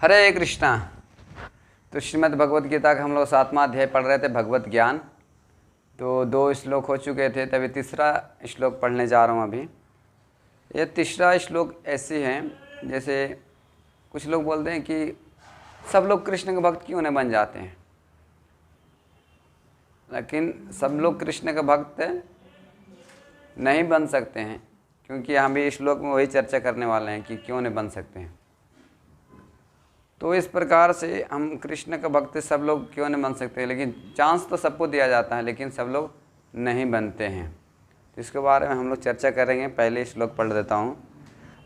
हरे कृष्णा। तो श्रीमद् भगवद गीता का हम लोग 7वां अध्याय पढ़ रहे थे, भगवत ज्ञान। तो 2 श्लोक हो चुके थे, तभी तीसरा श्लोक पढ़ने जा रहा हूँ अभी। ये तीसरा श्लोक ऐसी है, जैसे कुछ लोग बोलते हैं कि सब लोग कृष्ण के भक्त क्यों नहीं बन जाते हैं, लेकिन सब लोग कृष्ण के भक्त नहीं बन सकते हैं, क्योंकि हम भी इस श्लोक में वही चर्चा करने वाले हैं कि क्यों नहीं बन सकते हैं। तो इस प्रकार से हम कृष्ण का भक्त सब लोग क्यों नहीं बन सकते, लेकिन चांस तो सबको दिया जाता है, लेकिन सब लोग नहीं बनते हैं। तो इसके बारे में हम लोग चर्चा करेंगे। पहले श्लोक पढ़ देता हूँ।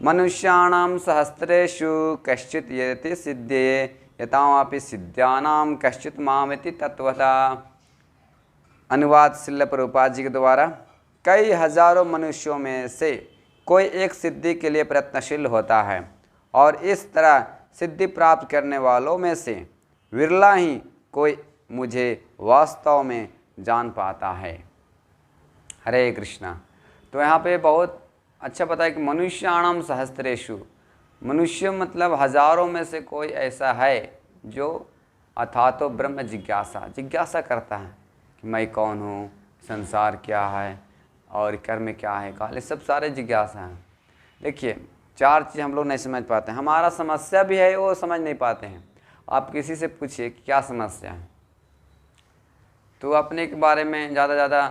मनुष्याणां सहस्रेषु कश्चित् यति सिद्धये यतामपि सिद्धानां कश्चित् मामिति तत्वता। अनुवाद श्रील प्रभुपाद जी के द्वारा। कई हजारों मनुष्यों में से कोई एक सिद्धि के लिए प्रयत्नशील होता है, और इस तरह सिद्धि प्राप्त करने वालों में से विरला ही कोई मुझे वास्तव में जान पाता है। हरे कृष्णा। तो यहाँ पे बहुत अच्छा पता है कि मनुष्याणाम सहस्रेषु, मनुष्य मतलब हजारों में से कोई ऐसा है जो अथातो ब्रह्म जिज्ञासा करता है कि मैं कौन हूँ, संसार क्या है और कर्म क्या है, काल, सब सारे जिज्ञासा हैं। देखिए 4 चीज़ हम लोग नहीं समझ पाते हैं। हमारा समस्या भी है, वो समझ नहीं पाते हैं। आप किसी से पूछिए कि क्या समस्या है, तो अपने के बारे में ज़्यादा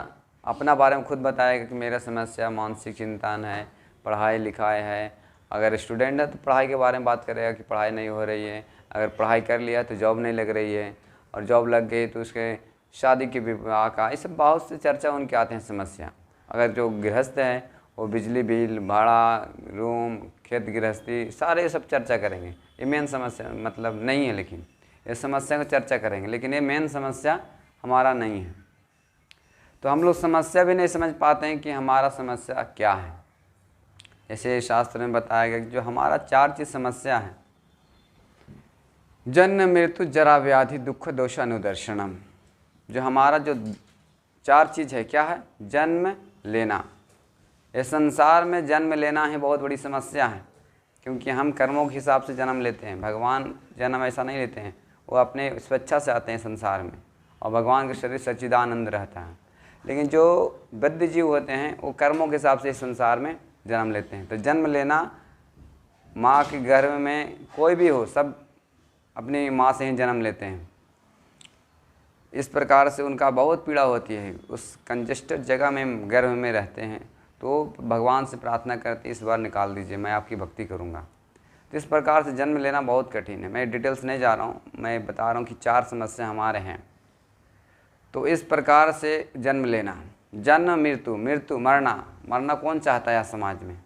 अपना बारे में खुद बताएगा कि मेरा समस्या मानसिक चिंतन है, पढ़ाई लिखाई है। अगर स्टूडेंट है तो पढ़ाई के बारे में बात करेगा कि पढ़ाई नहीं हो रही है। अगर पढ़ाई कर लिया तो जॉब नहीं लग रही है, और जॉब लग गई तो उसके शादी के विवाह का, ये सब बहुत से चर्चा उनके आते हैं समस्या। अगर जो गृहस्थ है वो बिजली बिल, भाड़ा, रूम, खेत गृहस्थी, सारे सब चर्चा करेंगे। ये मेन समस्या मतलब नहीं है, लेकिन ये समस्या को चर्चा करेंगे, लेकिन ये मेन समस्या हमारा नहीं है। तो हम लोग समस्या भी नहीं समझ पाते हैं कि हमारा समस्या क्या है। जैसे शास्त्र में बताया गया कि जो हमारा 4 चीज़ समस्या है, जन्म मृत्यु जरा व्याधि दुख दोष अनुदर्शनम। जो हमारा जो 4 चीज़ है, क्या है? जन्म लेना। ये संसार में जन्म लेना ही बहुत बड़ी समस्या है, क्योंकि हम कर्मों के हिसाब से जन्म लेते हैं। भगवान जन्म ऐसा नहीं लेते हैं, वो अपने स्वेच्छा से आते हैं संसार में, और भगवान का शरीर सच्चिदानंद रहता है। लेकिन जो बद्ध जीव होते हैं वो कर्मों के हिसाब से इस संसार में जन्म लेते हैं। तो जन्म लेना, माँ के गर्भ में कोई भी हो, सब अपनी माँ से ही जन्म लेते हैं। इस प्रकार से उनका बहुत पीड़ा होती है, उस कंजेस्टेड जगह में गर्भ में रहते हैं। तो भगवान से प्रार्थना करते इस बार निकाल दीजिए, मैं आपकी भक्ति करूँगा। तो इस प्रकार से जन्म लेना बहुत कठिन है। मैं डिटेल्स नहीं जा रहा हूँ, मैं बता रहा हूँ कि 4 समस्या हमारे हैं। तो इस प्रकार से जन्म लेना, जन्म मृत्यु, मृत्यु मरना कौन चाहता है समाज में?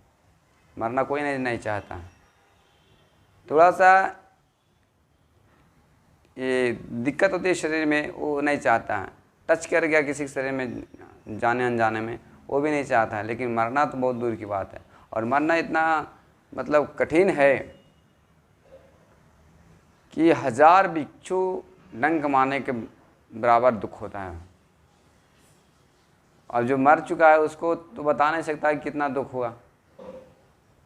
मरना कोई नहीं चाहता। थोड़ा सा ये दिक्कत होती है शरीर में, वो नहीं चाहता है। टच कर गया किसी के शरीर में जाने अनजाने में, वो भी नहीं चाहता है। लेकिन मरना तो बहुत दूर की बात है, और मरना इतना मतलब कठिन है कि 1000 भिक्षु डंक मारने के बराबर दुख होता है। और जो मर चुका है उसको तो बता नहीं सकता कि कितना दुख हुआ।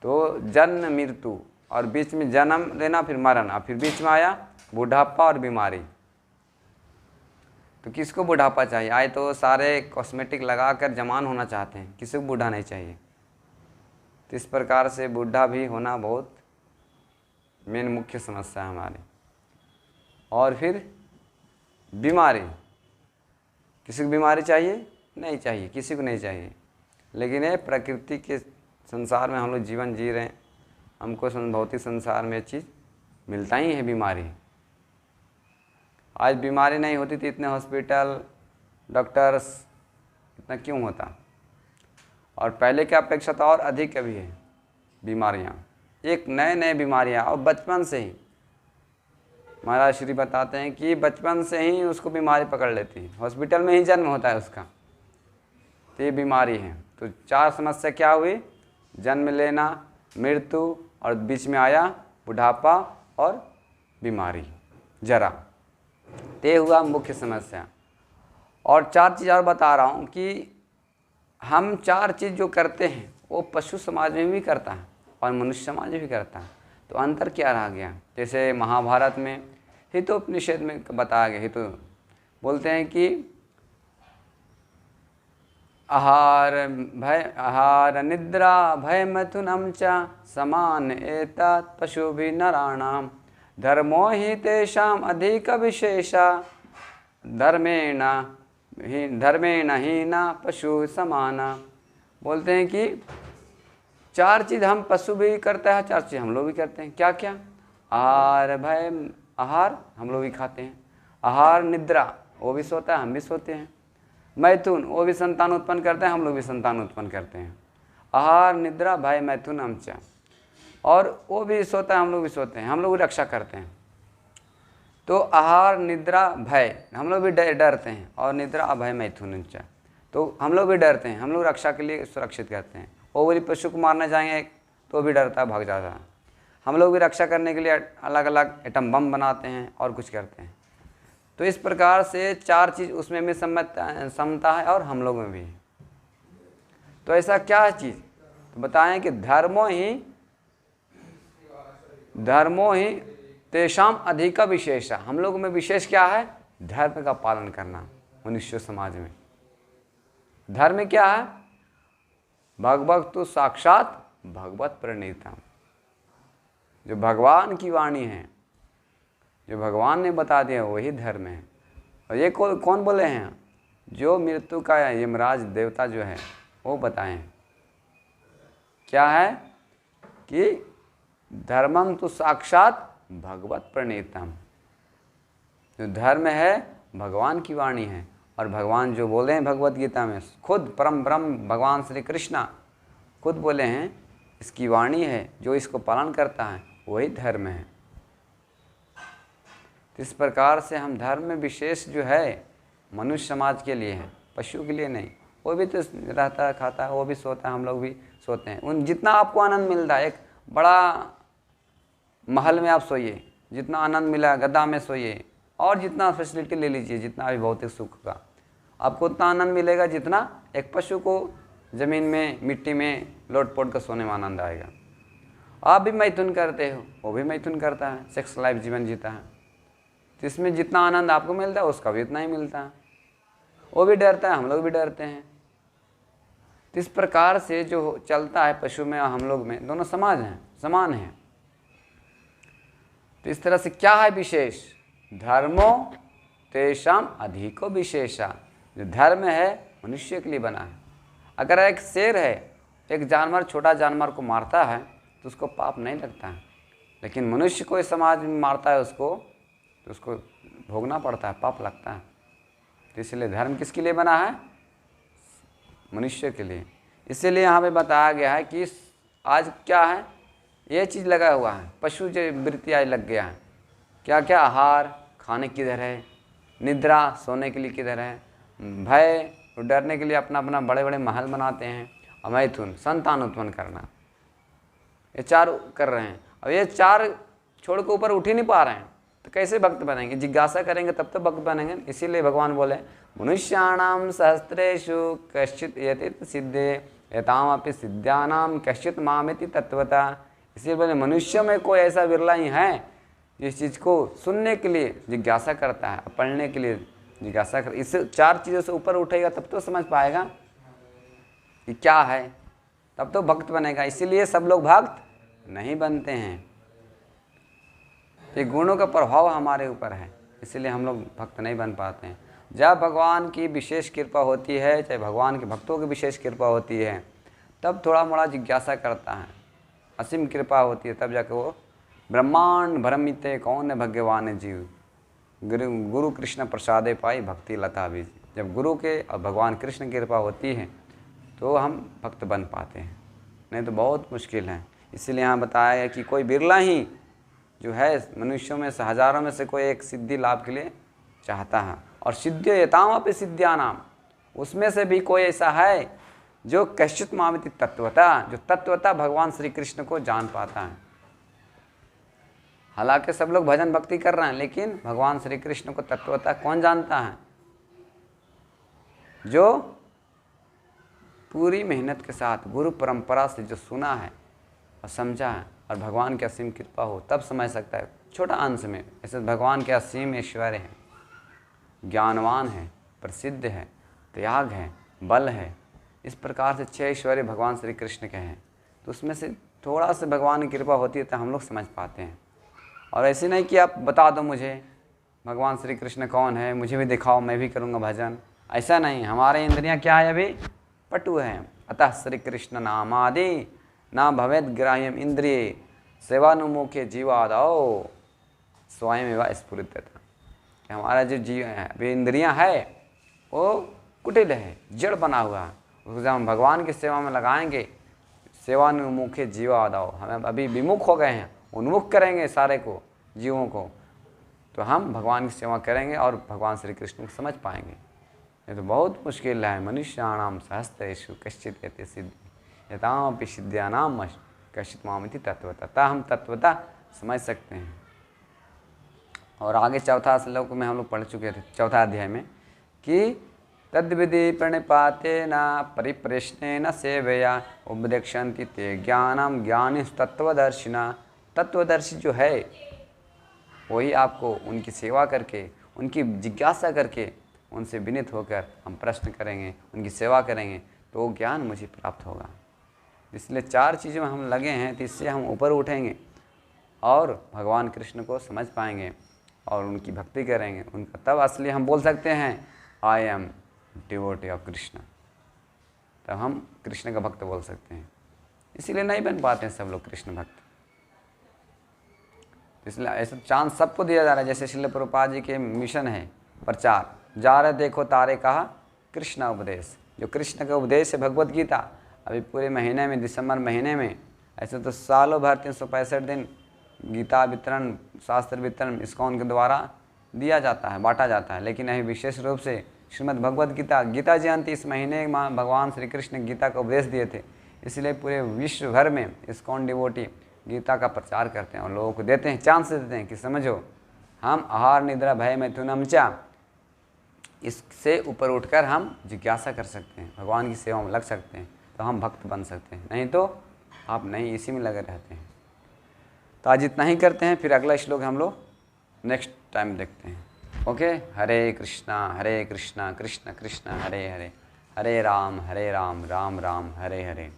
तो जन्म मृत्यु, और बीच में जन्म लेना, फिर मरना, फिर बीच में आया बुढ़ापा और बीमारी। तो किसको बुढ़ापा चाहिए? आए तो सारे कॉस्मेटिक लगा कर जवान होना चाहते हैं, किसी को बूढ़ा नहीं चाहिए। तो इस प्रकार से बूढ़ा भी होना बहुत मेन मुख्य समस्या है हमारी। और फिर बीमारी, किसी को बीमारी चाहिए? नहीं चाहिए, किसी को नहीं चाहिए। लेकिन ये प्रकृति के संसार में हम लोग जीवन जी रहे हैं, हमको भौतिक संसार में चीज़ मिलता ही है, बीमारी। आज बीमारी नहीं होती तो इतने हॉस्पिटल, डॉक्टर्स इतना क्यों होता? और पहले की अपेक्षा तो और अधिक अभी है बीमारियाँ, एक नए बीमारियाँ, और बचपन से ही। महाराज श्री बताते हैं कि बचपन से ही उसको बीमारी पकड़ लेती है, हॉस्पिटल में ही जन्म होता है उसका, तो ये बीमारी है। तो 4 समस्या क्या हुई? जन्म लेना, मृत्यु, और बीच में आया बुढ़ापा और बीमारी, जरा। ये हुआ मुख्य समस्या। और 4 चीज़ और बता रहा हूँ कि हम 4 चीज़ जो करते हैं वो पशु समाज में भी करता है और मनुष्य समाज में भी करता है। तो अंतर क्या रह गया? जैसे महाभारत में हितोपनिषद में बताया गया, हितो बोलते हैं कि आहार निद्रा भय मैथुनम च समान एतत् पशुभिः नराणाम धर्मो हि तेषाम् अधिक विशेषा धर्मेण हीना पशु समाना। बोलते हैं कि 4 चीज़ हम पशु भी करता है, 4 चीज़ हम लोग भी करते हैं। क्या क्या? आहार हम लोग भी खाते हैं, आहार निद्रा वो भी सोता है, हम भी सोते हैं, मैथुन वो भी संतान उत्पन्न करते हैं, हम लोग भी संतान उत्पन्न करते हैं। आहार निद्रा भय मैथुन अमचा, और वो भी सोता है, हम लोग भी सोते हैं, हम लोग भी रक्षा करते हैं। तो आहार निद्रा भय हम लोग भी डरते हैं, और निद्रा अभय मैथुन अमचा तो हम लोग भी डरते हैं, हम लोग रक्षा के लिए सुरक्षित करते हैं। वो बोली पशु को मारने जाएंगे तो भी डरता है, भाग जाता है। हम लोग भी रक्षा करने के लिए अलग अलग एटम बम बनाते हैं और कुछ करते हैं। तो इस प्रकार से 4 चीज़ उसमें भी समता है और हम लोग में भी। तो ऐसा क्या है चीज़? तो बताएं कि धर्मो ही तेषाम अधिक विशेषा। हम लोग में विशेष क्या है? धर्म का पालन करना। मनुष्य समाज में धर्म क्या है? भगवत तो साक्षात भगवत प्रणीता, जो भगवान की वाणी है, जो भगवान ने बता दिया वही धर्म है। और ये कौन बोले हैं? जो मृत्यु का यमराज देवता जो है वो बताएं क्या है कि धर्मम तो साक्षात भगवत प्रणीतम। जो धर्म है भगवान की वाणी है, और भगवान जो बोले हैं भगवत गीता में, खुद परम ब्रह्म भगवान श्री कृष्णा खुद बोले हैं इसकी वाणी है, जो इसको पालन करता है वही धर्म है। इस प्रकार से हम धर्म में विशेष जो है मनुष्य समाज के लिए है, पशु के लिए नहीं। वो भी तो रहता है, खाता है, वो भी सोता है, हम लोग भी सोते हैं। उन जितना आपको आनंद मिलता है, एक बड़ा महल में आप सोइए, जितना आनंद मिला गद्दा में सोइए, और जितना फैसिलिटी ले लीजिए, जितना भी भौतिक सुख का, आपको उतना आनंद मिलेगा जितना एक पशु को ज़मीन में मिट्टी में लोट पोट कर सोने में आनंद आएगा। आप भी मैथुन करते हो, वो भी मैथुन करता है, सेक्स लाइफ जीवन जीता है, तो इसमें जितना आनंद आपको मिलता है उसका भी उतना ही मिलता है। वो भी डरता है, हम लोग भी डरते हैं। तो इस प्रकार से जो चलता है पशु में और हम लोग में, दोनों समाज हैं, समान हैं। तो इस तरह से क्या है विशेष? धर्मो तेषाम अधिको विशेषा। जो धर्म है मनुष्य के लिए बना है। अगर एक शेर है, एक जानवर छोटा जानवर को मारता है तो उसको पाप नहीं लगता है, लेकिन मनुष्य को इस समाज में मारता है उसको, तो उसको भोगना पड़ता है, पाप लगता है। तो इसलिए धर्म किसके लिए बना है? मनुष्य के लिए। इसीलिए यहाँ पे बताया गया है कि आज क्या है, ये चीज़ लगा हुआ है, पशु जो वृत्ति आज लग गया है। क्या क्या? आहार खाने किधर है, निद्रा सोने के लिए किधर है, भय डरने के लिए अपना अपना बड़े बड़े महल बनाते हैं, और मैथुन संतान उत्पन्न करना, ये 4 कर रहे हैं। अब ये 4 छोड़ के ऊपर उठ ही नहीं पा रहे हैं, तो कैसे भक्त बनेंगे? जिज्ञासा करेंगे तब तो भक्त बनेंगे। इसीलिए भगवान बोले मनुष्याणाम सहस्रेषु कश्चित यतित सिद्धे यतामपि सिद्धानाम कश्चित मामेति तत्वता। इसलिए बोले मनुष्य में कोई ऐसा विरला ही है जिस चीज़ को सुनने के लिए जिज्ञासा करता है, पढ़ने के लिए जिज्ञासा कर, इससे 4 चीज़ों से ऊपर उठेगा तब तो समझ पाएगा कि क्या है, तब तो भक्त बनेगा। इसीलिए सब लोग भक्त नहीं बनते हैं, ये गुणों का प्रभाव हमारे ऊपर है, इसलिए हम लोग भक्त नहीं बन पाते हैं। जब भगवान की विशेष कृपा होती है, चाहे भगवान के भक्तों की विशेष कृपा होती है, तब थोड़ा मोड़ा जिज्ञासा करता है, असीम कृपा होती है, तब जाके वो ब्रह्मांड भ्रमिते कौन भगवान जीव गुरु कृष्ण प्रसादे पाई भक्ति लता बीज। जब गुरु के और भगवान कृष्ण की कृपा होती है तो हम भक्त बन पाते हैं, नहीं तो बहुत मुश्किल है। इसीलिए यहाँ बताया है कि कोई बिरला ही जो है मनुष्यों में से, हजारों में से कोई एक सिद्धि लाभ के लिए चाहता है। और सिद्ध्यताम अपि सिद्ध्यानाम, उसमें से भी कोई ऐसा है जो कश्चित मामिति तत्वता, जो तत्वता भगवान श्री कृष्ण को जान पाता है। हालांकि सब लोग भजन भक्ति कर रहे हैं, लेकिन भगवान श्री कृष्ण को तत्वता कौन जानता है? जो पूरी मेहनत के साथ गुरु परंपरा से जो सुना है और समझा है और भगवान की असीम कृपा हो तब समझ सकता है, छोटा अंश में। ऐसे भगवान के असीम ऐश्वर्य है, ज्ञानवान है, प्रसिद्ध है, त्याग है, बल है, इस प्रकार से 6 ऐश्वर्य भगवान श्री कृष्ण के हैं। तो उसमें से थोड़ा सा भगवान की कृपा होती है तो हम लोग समझ पाते हैं। और ऐसे नहीं कि आप बता दो मुझे भगवान श्री कृष्ण कौन है, मुझे भी दिखाओ, मैं भी करूँगा भजन, ऐसा नहीं। हमारे इंद्रियां क्या है, अभी पटु हैं। अतः श्री कृष्ण नामादि ना भवेद ग्राह्यम इंद्रिय सेवानुमुखे जीवादौ स्वयं एवं स्फुरित। हमारा जो जीव है, अभी इंद्रियां है वो कुटिल है, जड़ बना हुआ है। उसको जब हम भगवान की सेवा में लगाएंगे, सेवानुमुखे जीवादौ, हम अभी विमुख हो गए हैं, उन्मुख करेंगे सारे को, जीवों को, तो हम भगवान की सेवा करेंगे और भगवान श्री कृष्ण को समझ पाएंगे। ये तो बहुत मुश्किल है। मनुष्याणाम सहस्रेषु कश्चित् यति सिद्धि यतामपि सिद्ध्यानाम कश्चित् मामिति तत्वतः, हम तत्वतः समझ सकते हैं। और आगे चौथा श्लोक में हम लोग पढ़ चुके थे, चौथा अध्याय में, कि तद्विधि प्रणिपातेन परिप्रश्नेन सेवया उपदेक्षन्ति ते ज्ञानम ज्ञानी तत्वदर्शिना। तत्वदर्शी जो है वही आपको उनकी सेवा करके, उनकी जिज्ञासा करके, उनसे विनीत होकर हम प्रश्न करेंगे, उनकी सेवा करेंगे तो वो ज्ञान मुझे प्राप्त होगा। इसलिए 4 चीज़ों में हम लगे हैं तो इससे हम ऊपर उठेंगे और भगवान कृष्ण को समझ पाएंगे और उनकी भक्ति करेंगे उनका, तब असली हम बोल सकते हैं I am devotee of Krishna, तब हम कृष्ण का भक्त बोल सकते हैं। इसीलिए नहीं बन पाते हैं सब लोग कृष्ण भक्त। इसलिए ऐसा चांस सबको दिया जा रहा है। जैसे श्रील प्रभुपाद जी के मिशन है प्रचार, जा रहे देखो तारे कहा कृष्ण उपदेश, जो कृष्ण का उपदेश है भगवत गीता, अभी पूरे महीने में, दिसंबर महीने में, ऐसे तो सालों भर 365 दिन गीता वितरण, शास्त्र वितरण इस्कॉन के द्वारा दिया जाता है, बांटा जाता है। लेकिन अभी विशेष रूप से श्रीमद् भगवत गीता, गीता जयंती इस महीने में भगवान श्री कृष्ण गीता का उपदेश दिए थे, इसलिए पूरे विश्व भर में इस्कॉन डिवोटी गीता का प्रचार करते हैं और लोगों को देते हैं, चांस देते हैं कि समझो हम आहार निद्रा भय मैथुनम चा, इससे ऊपर उठकर हम जिज्ञासा कर सकते हैं, भगवान की सेवा में लग सकते हैं, तो हम भक्त बन सकते हैं। नहीं तो आप नहीं, इसी में लगे रहते हैं। तो आज इतना ही करते हैं, फिर अगला श्लोक हम लोग नेक्स्ट टाइम देखते हैं। ओके, हरे कृष्णा कृष्ण कृष्ण हरे हरे, हरे राम राम राम हरे हरे।